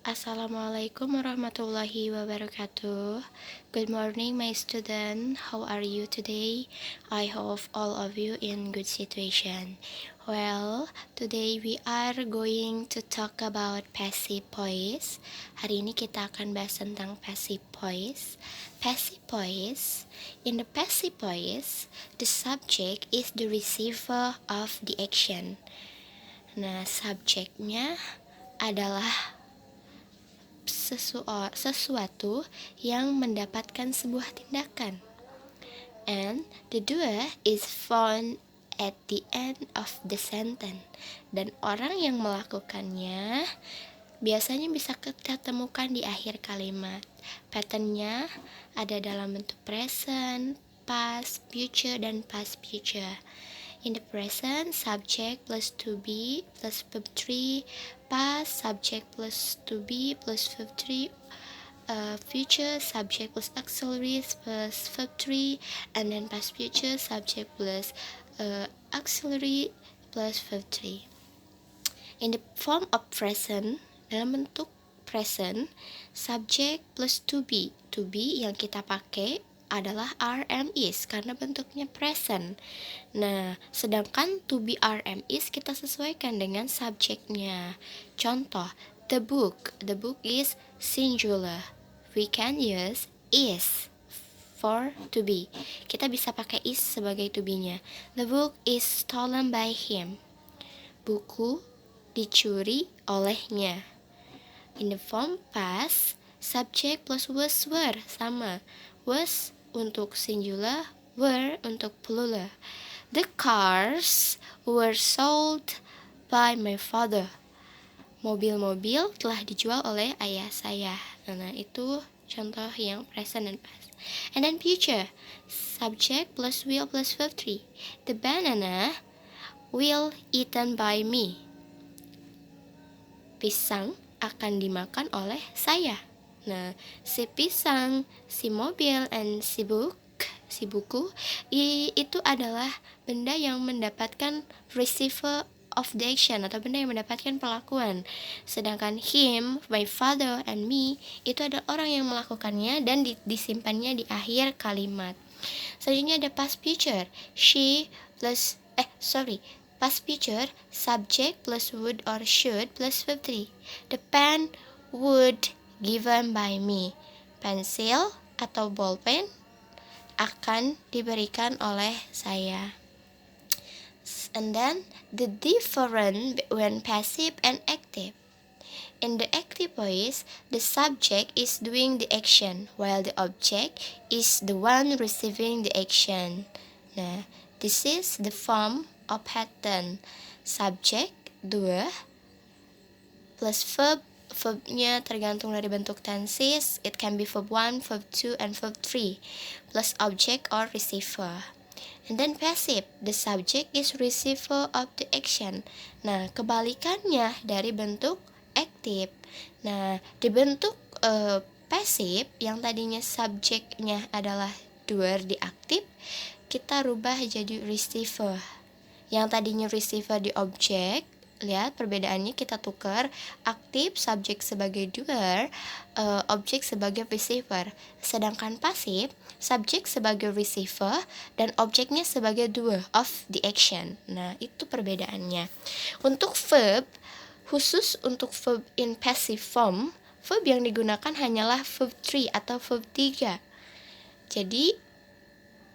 Assalamualaikum warahmatullahi wabarakatuh. Good morning, my student. How are you today? I hope all of you in good situation. Well, today we are going to talk about passive voice. Hari ini kita akan bahas tentang passive voice. Passive voice. In the passive voice, the subject is the receiver of the action. Nah, subjeknya adalah sesuatu yang mendapatkan sebuah tindakan. And the doer is found at the end of the sentence. Dan orang yang melakukannya biasanya bisa kita temukan di akhir kalimat. Patternnya ada dalam bentuk present, past, future, dan past future. In the present, subject plus to be plus verb 3, past subject plus to be plus verb 3, future subject plus auxiliary plus verb 3, and then past future subject plus auxiliary plus verb 3. In the form of present, dalam bentuk present, subject plus to be yang kita pakai adalah are, am, is karena bentuknya present. Nah, sedangkan to be, are, am, is kita sesuaikan dengan subjeknya. Contoh, the book is singular. We can use is for to be. Kita bisa pakai is sebagai to be-nya. The book is stolen by him. Buku dicuri olehnya. In the form past, subject plus was were sama. Was untuk singular, were untuk plural. The cars were sold by my father. Mobil-mobil telah dijual oleh ayah saya. Nah, itu contoh yang present dan past. And then future, subject plus will plus verb 3. The banana will eaten by me. Pisang akan dimakan oleh saya. Nah, si pisang, si mobil, and si buku itu adalah benda yang mendapatkan receiver of the action atau benda yang mendapatkan perlakuan. Sedangkan him, my father, and me itu adalah orang yang melakukannya dan disimpannya di akhir kalimat. Selanjutnya ada past future. Past future, subject plus would or should plus verb 3. The pen would given by me. Pensil atau bolpen akan diberikan oleh saya. And then the difference between passive and active. In the active voice, the subject is doing the action while the object is the one receiving the action. Nah, this is the form of pattern. Subject, doer, plus verb. Verbnya tergantung dari bentuk tenses. It can be verb 1, verb 2, and verb 3, plus object or receiver. And then passive, the subject is receiver of the action. Nah, kebalikannya dari bentuk active. Nah, di bentuk passive yang tadinya subjeknya adalah doer di aktif, kita rubah jadi receiver. Yang tadinya receiver di objek, lihat perbedaannya, kita tukar aktif subjek sebagai doer, objek sebagai receiver. Sedangkan pasif, subjek sebagai receiver dan objeknya sebagai doer of the action. Nah, itu perbedaannya. Untuk verb, khusus untuk verb in passive form, verb yang digunakan hanyalah verb 3 atau verb 3. Jadi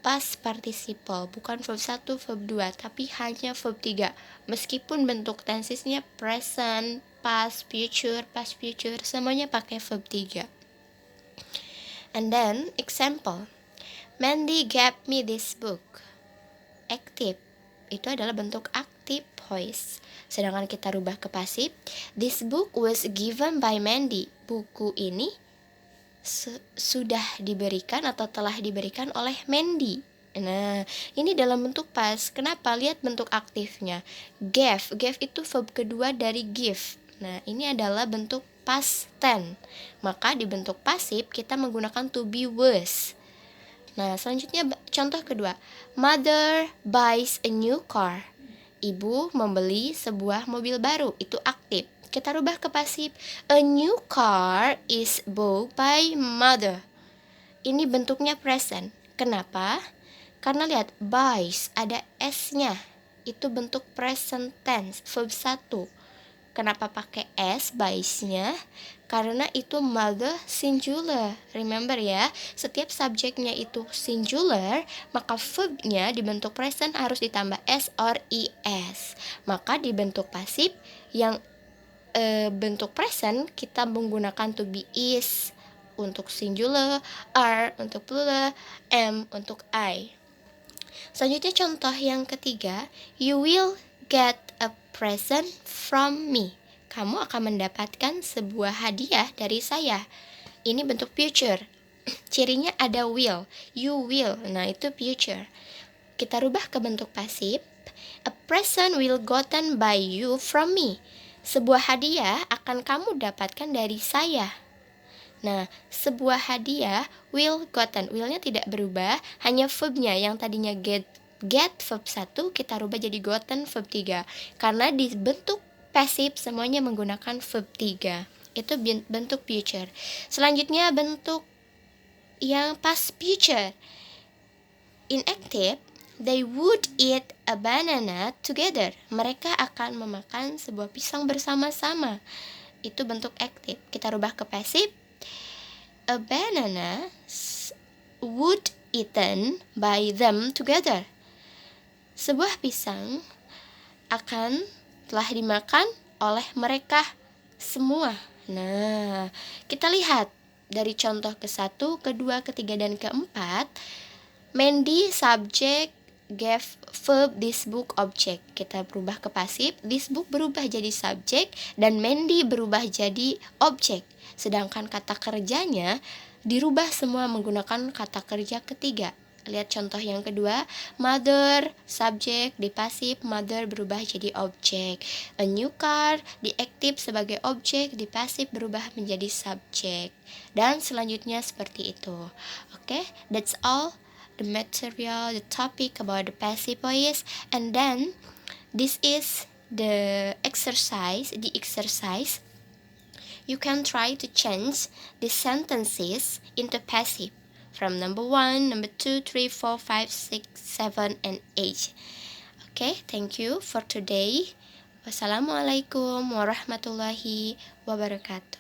past participle, bukan verb 1, verb 2, tapi hanya verb 3. Meskipun bentuk tensesnya present, past future, semuanya pakai verb 3. And then example, Mandy gave me this book. Active, itu adalah bentuk active voice. Sedangkan kita rubah ke pasif, this book was given by Mandy. Buku ini sudah diberikan atau telah diberikan oleh Mandy. Nah, ini dalam bentuk past. Kenapa? Lihat bentuk aktifnya. Gave itu verb kedua dari give. Nah, ini adalah bentuk past tense. Maka di bentuk pasif kita menggunakan to be was. Nah, selanjutnya contoh kedua. Mother buys a new car. Ibu membeli sebuah mobil baru, itu aktif. Kita rubah ke pasif. A new car is bought by mother. Ini bentuknya present. Kenapa? Karena lihat, buys ada S-nya. Itu bentuk present tense, verb 1. Kenapa pakai S buys-nya? Karena itu mother singular. Remember ya, setiap subjeknya itu singular, maka verbnya di bentuk present harus ditambah S or ES. Maka di bentuk pasif yang bentuk present kita menggunakan to be is untuk singular, are untuk plural, am untuk I. Selanjutnya contoh yang ketiga, you will get a present from me. Kamu akan mendapatkan sebuah hadiah dari saya. Ini bentuk future. Cirinya ada will, you will. Nah, itu future. Kita rubah ke bentuk pasif. A present will gotten by you from me. Sebuah hadiah akan kamu dapatkan dari saya. Nah, sebuah hadiah will gotten. Will-nya tidak berubah, hanya verbnya yang tadinya get verb 1 kita rubah jadi gotten verb 3. Karena di bentuk pasif semuanya menggunakan verb 3. Itu bentuk future. Selanjutnya bentuk yang past future. In active, they would eat a banana together. Mereka akan memakan sebuah pisang bersama-sama. Itu bentuk active. Kita rubah ke pasif. A banana would eaten by them together. Sebuah pisang akan telah dimakan oleh mereka semua. Nah, kita lihat dari contoh ke-1, ke-2, ke-3, dan ke-4. Mandy subject, gave verb, this book object. Kita berubah ke pasif, this book berubah jadi subjek, dan Mandy berubah jadi objek. Sedangkan kata kerjanya dirubah semua menggunakan kata kerja ketiga. Lihat contoh yang kedua, mother, subjek, di pasif, mother berubah jadi objek. A new car, di aktif sebagai objek, di pasif berubah menjadi subjek. Dan selanjutnya seperti itu. Okay, that's all the material, the topic about the passive voice. And then, this is the exercise. You can try to change the sentences into passive from number 1, number 2, 3, 4, 5, 6, 7, and 8. Okay, thank you for today. Wassalamualaikum warahmatullahi wabarakatuh.